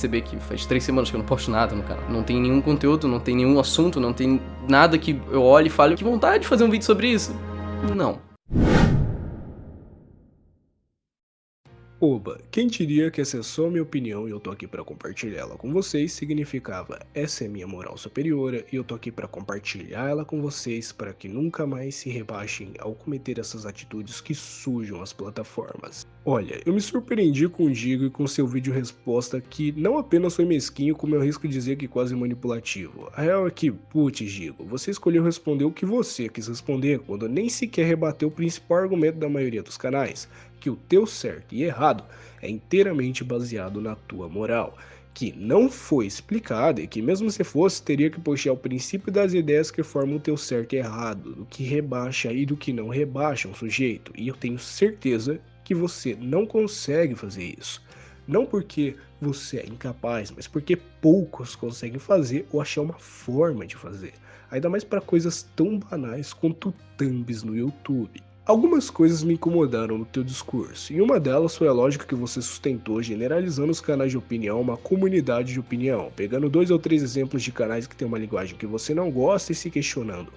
perceber que faz 3 semanas que eu não posto nada no canal. Não tem nenhum conteúdo, não tem nenhum assunto, não tem nada que eu olhe e fale, que vontade de fazer um vídeo sobre isso. Não. Oba, quem diria que essa é só minha opinião e eu tô aqui pra compartilhar ela com vocês, significava essa é minha moral superior e eu tô aqui pra compartilhar ela com vocês para que nunca mais se rebaixem ao cometer essas atitudes que sujam as plataformas. Olha, eu me surpreendi com o Digo e com seu vídeo resposta que não apenas foi mesquinho, como eu risco dizer que quase manipulativo. A real é que, putz Digo, você escolheu responder o que você quis responder quando nem sequer rebateu o principal argumento da maioria dos canais, que o teu certo e errado é inteiramente baseado na tua moral, que não foi explicada e que mesmo se fosse, teria que puxar o princípio das ideias que formam o teu certo e errado, do que rebaixa e do que não rebaixa um sujeito, e eu tenho certeza que você não consegue fazer isso. Não porque você é incapaz, mas porque poucos conseguem fazer ou achar uma forma de fazer, ainda mais para coisas tão banais quanto thumbs no YouTube. Algumas coisas me incomodaram no teu discurso, e uma delas foi a lógica que você sustentou generalizando os canais de opinião a uma comunidade de opinião, pegando 2 ou 3 exemplos de canais que tem uma linguagem que você não gosta e se questionando.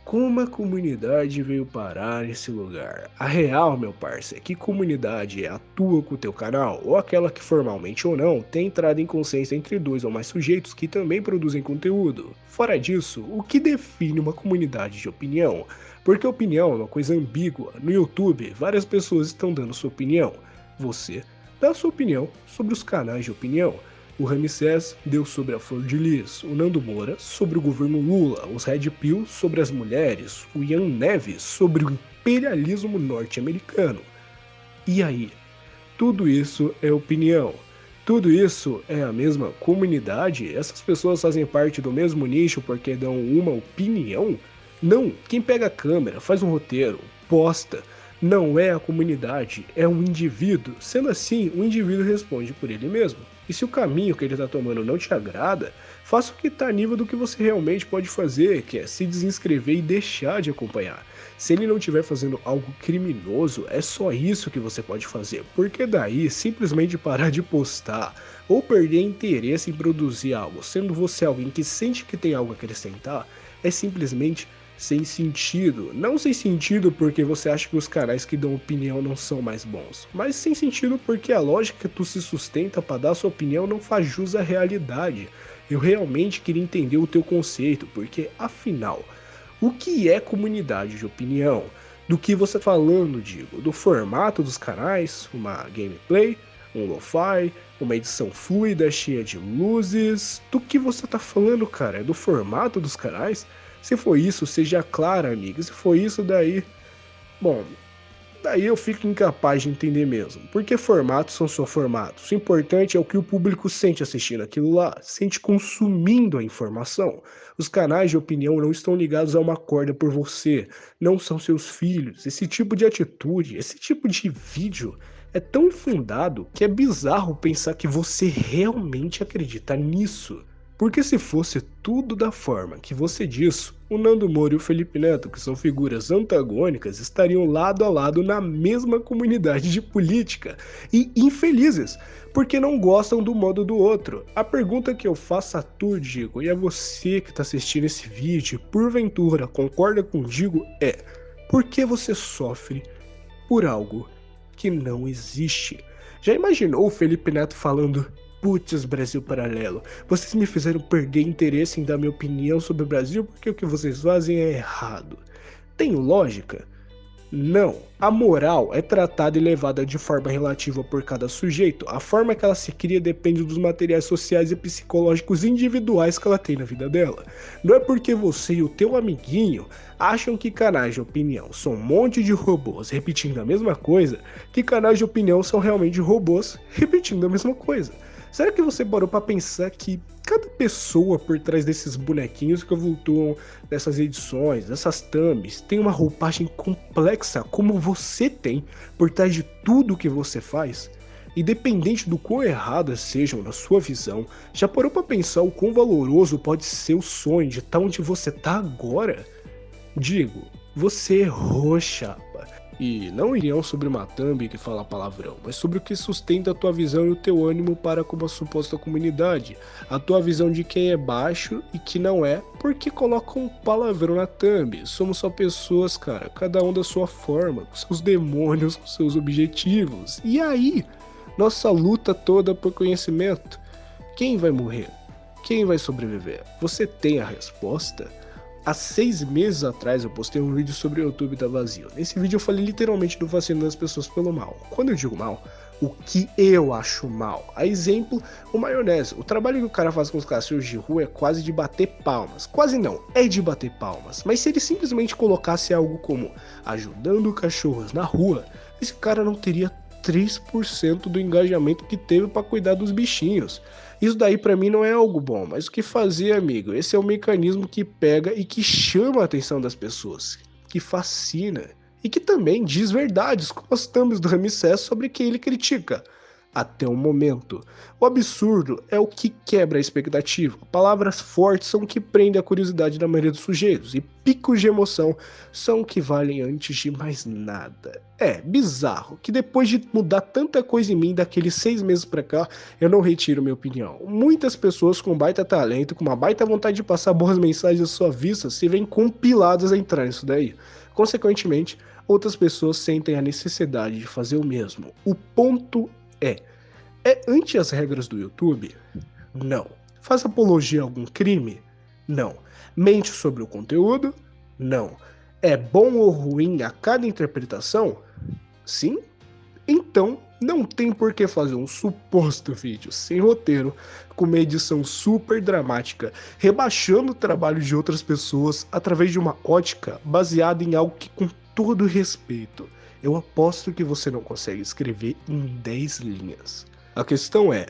Como a comunidade veio parar nesse lugar? A real, meu parça, é que comunidade é a tua com o teu canal, ou aquela que formalmente ou não tem entrada em consenso entre 2 ou mais sujeitos que também produzem conteúdo. Fora disso, o que define uma comunidade de opinião? Porque opinião é uma coisa ambígua. No YouTube, várias pessoas estão dando sua opinião. Você dá sua opinião sobre os canais de opinião. O Ramsés deu sobre a Flor de Lis, o Nando Moura sobre o governo Lula, os Red Pill sobre as mulheres, o Ian Neves sobre o imperialismo norte-americano. E aí? Tudo isso é opinião. Tudo isso é a mesma comunidade? Essas pessoas fazem parte do mesmo nicho porque dão uma opinião? Não, quem pega a câmera, faz um roteiro, posta, não é a comunidade, é um indivíduo. Sendo assim, o indivíduo responde por ele mesmo. E se o caminho que ele está tomando não te agrada, faça o que está a nível do que você realmente pode fazer, que é se desinscrever e deixar de acompanhar. Se ele não estiver fazendo algo criminoso, é só isso que você pode fazer, porque daí simplesmente parar de postar ou perder interesse em produzir algo, sendo você alguém que sente que tem algo a acrescentar, é simplesmente sem sentido. Não sem sentido porque você acha que os canais que dão opinião não são mais bons, mas sem sentido porque a lógica que tu se sustenta para dar sua opinião não faz jus à realidade. Eu realmente queria entender o teu conceito, porque afinal, o que é comunidade de opinião? Do que você tá falando, digo? Do formato dos canais, uma gameplay, um lo-fi, uma edição fluida cheia de luzes? Do que você tá falando, cara? É do formato dos canais? Se for isso, seja clara, amiga. Se for isso, daí... Bom, daí eu fico incapaz de entender mesmo. Porque formatos são só formatos. O importante é o que o público sente assistindo aquilo lá. Sente consumindo a informação. Os canais de opinião não estão ligados a uma corda por você. Não são seus filhos. Esse tipo de atitude, esse tipo de vídeo é tão infundado que é bizarro pensar que você realmente acredita nisso. Porque se fosse tudo da forma que você diz, o Nando Moura e o Felipe Neto, que são figuras antagônicas, estariam lado a lado na mesma comunidade de política e infelizes, porque não gostam do modo do outro. A pergunta que eu faço a tu, Digo, e a você que está assistindo esse vídeo, porventura concorda com o Digo, é: por que você sofre por algo que não existe? Já imaginou o Felipe Neto falando: putz, Brasil Paralelo, vocês me fizeram perder interesse em dar minha opinião sobre o Brasil porque o que vocês fazem é errado? Tem lógica? Não. A moral é tratada e levada de forma relativa por cada sujeito. A forma que ela se cria depende dos materiais sociais e psicológicos individuais que ela tem na vida dela. Não é porque você e o teu amiguinho acham que canais de opinião são um monte de robôs repetindo a mesma coisa, que canais de opinião são realmente robôs repetindo a mesma coisa. Será que você parou pra pensar que cada pessoa por trás desses bonequinhos que flutuam nessas edições, dessas thumbs, tem uma roupagem complexa como você tem por trás de tudo que você faz? Independente do quão erradas sejam na sua visão, já parou pra pensar o quão valoroso pode ser o sonho de estar onde você tá agora? Digo, você errou, chapa. E não opinião sobre uma thumb que fala palavrão, mas sobre o que sustenta a tua visão e o teu ânimo para com uma suposta comunidade. A tua visão de quem é baixo e que não é, porque coloca um palavrão na thumb. Somos só pessoas, cara, cada um da sua forma, com seus demônios, com seus objetivos. E aí, nossa luta toda por conhecimento. Quem vai morrer? Quem vai sobreviver? Você tem a resposta? Há 6 meses atrás eu postei um vídeo sobre o YouTube tá vazio. Nesse vídeo eu falei literalmente do fascínio das pessoas pelo mal. Quando eu digo mal, o que eu acho mal? A exemplo, o maionese. O trabalho que o cara faz com os cachorros de rua é quase de bater palmas. Quase não, é de bater palmas. Mas se ele simplesmente colocasse algo como ajudando cachorros na rua, esse cara não teria 3% do engajamento que teve para cuidar dos bichinhos. Isso daí pra mim não é algo bom, mas o que fazer, amigo? Esse é o mecanismo que pega e que chama a atenção das pessoas, que fascina e que também diz verdades, como as thumbs do Ramsés sobre quem ele critica. Até o momento. O absurdo é o que quebra a expectativa. Palavras fortes são o que prendem a curiosidade da maioria dos sujeitos, e picos de emoção são o que valem antes de mais nada. É bizarro que depois de mudar tanta coisa em mim daqueles 6 meses pra cá, eu não retiro minha opinião. Muitas pessoas com baita talento, com uma baita vontade de passar boas mensagens à sua vista, se veem compiladas a entrar nisso daí. Consequentemente, outras pessoas sentem a necessidade de fazer o mesmo. O ponto é ante as regras do YouTube? Não. Faz apologia a algum crime? Não. Mente sobre o conteúdo? Não. É bom ou ruim a cada interpretação? Sim? Então, não tem por que fazer um suposto vídeo sem roteiro, com uma edição super dramática, rebaixando o trabalho de outras pessoas através de uma ótica baseada em algo que, com todo respeito, eu aposto que você não consegue escrever em 10 linhas. A questão é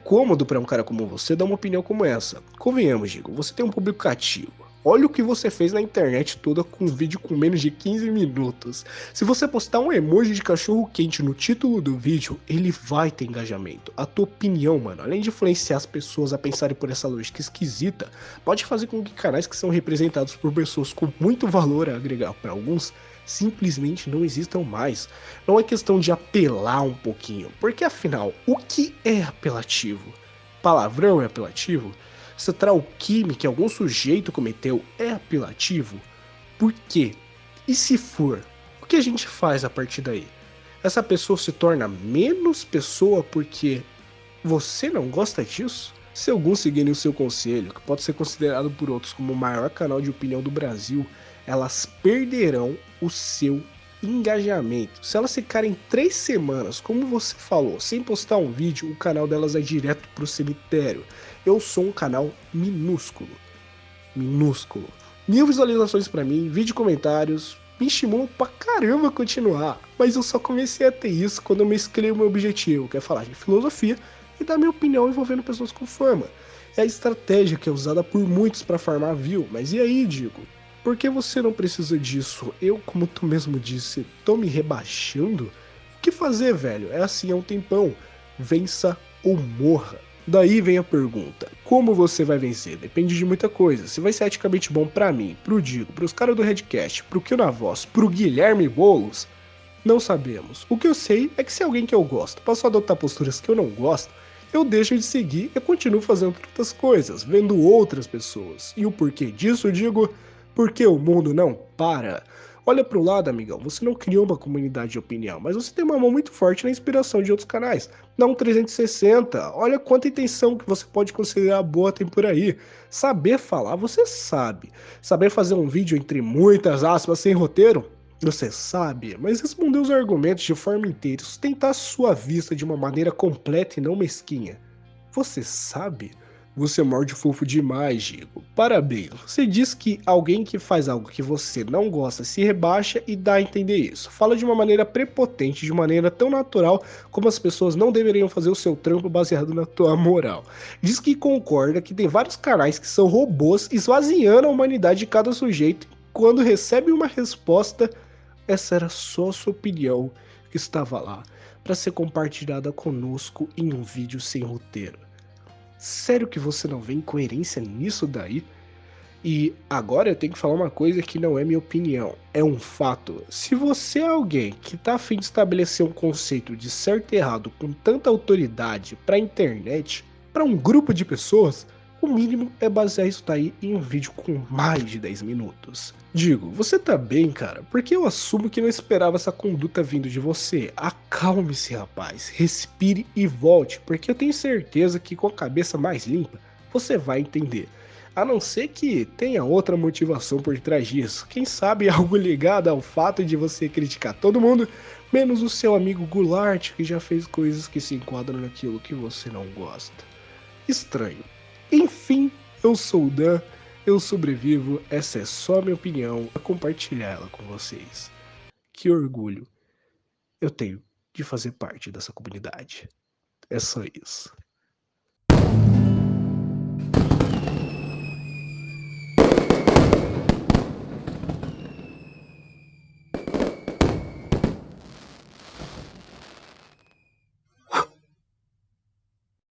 cômodo para um cara como você dar uma opinião como essa. Convenhamos, Digo, você tem um público cativo. Olha o que você fez na internet toda com um vídeo com menos de 15 minutos. Se você postar um emoji de cachorro quente no título do vídeo, ele vai ter engajamento. A tua opinião, mano, além de influenciar as pessoas a pensarem por essa lógica esquisita, pode fazer com que canais que são representados por pessoas com muito valor a agregar para alguns simplesmente não existam mais. Não é questão de apelar um pouquinho, porque afinal, o que é apelativo? Palavrão é apelativo? Essa trauquime que algum sujeito cometeu é apelativo? Por quê? E se for, o que a gente faz a partir daí? Essa pessoa se torna menos pessoa porque você não gosta disso? Se alguns seguirem o seu conselho, que pode ser considerado por outros como o maior canal de opinião do Brasil, elas perderão o seu engajamento. Se elas ficarem 3 semanas, como você falou, sem postar um vídeo, o canal delas é direto pro cemitério. Eu sou um canal minúsculo. 1000 visualizações pra mim, vídeo e comentários, me estimulam pra caramba a continuar. Mas eu só comecei a ter isso quando eu mesclei o meu objetivo, que é falar de filosofia e dar minha opinião envolvendo pessoas com fama. É a estratégia que é usada por muitos pra farmar view, mas e aí, Digo? Por que você não precisa disso? Eu, como tu mesmo disse, tô me rebaixando? O que fazer, velho? É assim há um tempão. Vença ou morra. Daí vem a pergunta, como você vai vencer? Depende de muita coisa. Se vai ser eticamente bom pra mim, pro Digo, pros caras do Redcast, pro Kill na Voz, pro Guilherme Boulos, não sabemos. O que eu sei é que se alguém que eu gosto passar a adotar posturas que eu não gosto, eu deixo de seguir e continuo fazendo outras coisas, vendo outras pessoas. E o porquê disso, Digo? Porque o mundo não para. Olha pro lado, amigão, você não criou uma comunidade de opinião, mas você tem uma mão muito forte na inspiração de outros canais. Dá um 360, olha quanta intenção que você pode considerar boa tem por aí. Saber falar, você sabe. Saber fazer um vídeo entre muitas aspas sem roteiro, você sabe. Mas responder os argumentos de forma inteira, sustentar a sua vista de uma maneira completa e não mesquinha, você sabe? Você morde fofo demais, Digo. Parabéns. Você diz que alguém que faz algo que você não gosta se rebaixa e dá a entender isso. Fala de uma maneira prepotente, de maneira tão natural como as pessoas não deveriam fazer o seu trampo baseado na tua moral. Diz que concorda que tem vários canais que são robôs esvaziando a humanidade de cada sujeito. Quando recebe uma resposta, essa era só a sua opinião que estava lá para ser compartilhada conosco em um vídeo sem roteiro. Sério que você não vê incoerência nisso daí? E agora eu tenho que falar uma coisa que não é minha opinião, é um fato. Se você é alguém que tá a fim de estabelecer um conceito de certo e errado com tanta autoridade pra internet, pra um grupo de pessoas, o mínimo é basear isso daí em um vídeo com mais de 10 minutos. Digo, você tá bem, cara? Porque eu assumo que não esperava essa conduta vindo de você. Acalme-se, rapaz. Respire e volte, porque eu tenho certeza que com a cabeça mais limpa, você vai entender. A não ser que tenha outra motivação por trás disso. Quem sabe algo ligado ao fato de você criticar todo mundo, menos o seu amigo Goulart, que já fez coisas que se enquadram naquilo que você não gosta. Estranho. Enfim, eu sou o Dan, eu sobrevivo, essa é só a minha opinião, vou compartilhar ela com vocês. Que orgulho eu tenho de fazer parte dessa comunidade. É só isso.